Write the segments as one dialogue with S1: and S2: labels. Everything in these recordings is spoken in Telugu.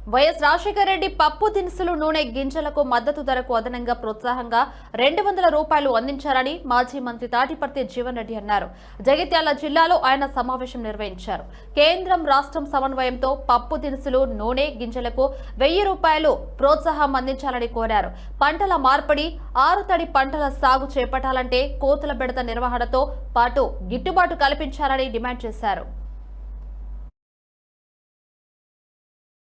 S1: వైఎస్ రాజశేఖర రెడ్డి పప్పు దినుసులు నూనె గింజలకు మద్దతు ధరకు అదనంగా ప్రోత్సాహంగా 200 రూపాయలు అందించారని మాజీ మంత్రి తాటిపర్తి జీవన్ రెడ్డి అన్నారు. జగిత్యాల జిల్లాలో ఆయన సమావేశం నిర్వహించారు. కేంద్రం రాష్ట్రం సమన్వయంతో పప్పు దినుసులు నూనె గింజలకు 1000 రూపాయలు ప్రోత్సాహం అందించాలని కోరారు. పంటల మార్పిడి, ఆరుతడి పంటల సాగు చేపట్టాలంటే కోతుల బెడత నిర్వహణతో పాటు గిట్టుబాటు కల్పించాలని డిమాండ్ చేశారు.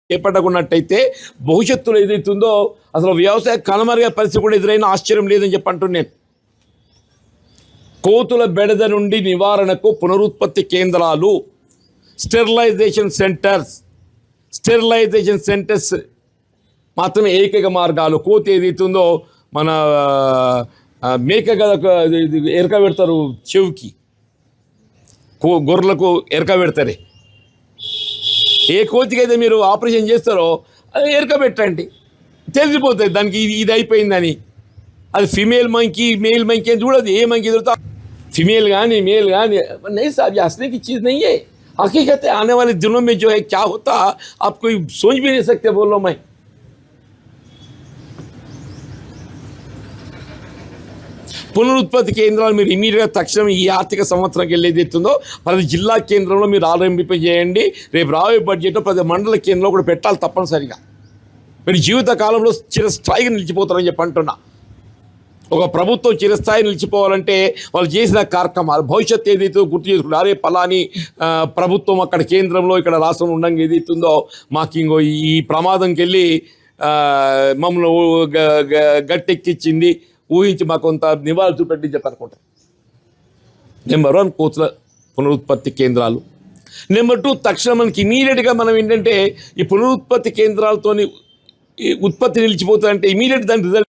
S2: చేపట్టకున్నట్టయితే భవిష్యత్తులో ఏదైతుందో అసలు వ్యవసాయ కనుమరుగే పరిస్థితి కూడా ఎదురైన ఆశ్చర్యం లేదని చెప్పంటున్నాను. నేను కోతుల బెడద నుండి నివారణకు పునరుత్పత్తి కేంద్రాలు, స్టెరిలైజేషన్ సెంటర్స్ మాత్రమే ఏకైక మార్గాలు. కోతి ఏదైతుందో మన మేక ఎరక పెడతారు, చెవుకి గొర్రెలకు ఎరక పెడతారే, ఏ కోతికి అయితే మీరు ఆపరేషన్ చేస్తారో అది ఎరకబెట్టండి, తెలిసిపోతుంది దానికి ఇది అయిపోయిందని. అది ఫీमेल मंकी मेल मंकी చూడదు, ఏ मंकी దొరుకుతా फीमेल కానీ मेल కానీ नहीं साहब, ये हंसने की चीज़ नहीं है. हकीकत है, आने वाले दिनों में जो है क्या होता आप कोई सोच भी नहीं सकते. बोल लो मैं పునరుత్పత్తి కేంద్రాలు మీరు ఇమీడియట్గా తక్షణం ఈ ఆర్థిక సంవత్సరంకి వెళ్ళేదిస్తుందో ప్రతి జిల్లా కేంద్రంలో మీరు ఆరంభింపజేయండి. రేపు రాబోయే బడ్జెట్లో ప్రతి మండల కేంద్రంలో కూడా పెట్టాలి తప్పనిసరిగా. మీరు జీవిత కాలంలో చిరస్థాయిగా నిలిచిపోతారని చెప్పి అంటున్నా. ఒక ప్రభుత్వం చిరస్థాయి నిలిచిపోవాలంటే వాళ్ళు చేసిన కార్యక్రమాలు భవిష్యత్తు ఏదైతే గుర్తు చేసుకుంటారు. అరే పలాని ప్రభుత్వం అక్కడ కేంద్రంలో ఇక్కడ రాష్ట్రంలో ఉండగా ఏదైతుందో మాకు ఇంకో ఈ ప్రమాదంకి వెళ్ళి మమ్మల్ని గట్టెక్కిచ్చింది, ఊహించి మాకు కొంత నివాళులు చూపెట్టి చెప్పనుకుంటారు. నెంబర్ 1 కోతుల పునరుత్పత్తి కేంద్రాలు. నెంబర్ 2 తక్షణం మనకి ఇమీడియట్గా మనం ఏంటంటే ఈ పునరుత్పత్తి కేంద్రాలతోని ఉత్పత్తి నిలిచిపోతుందంటే ఇమీడియట్ దాని రిజల్ట్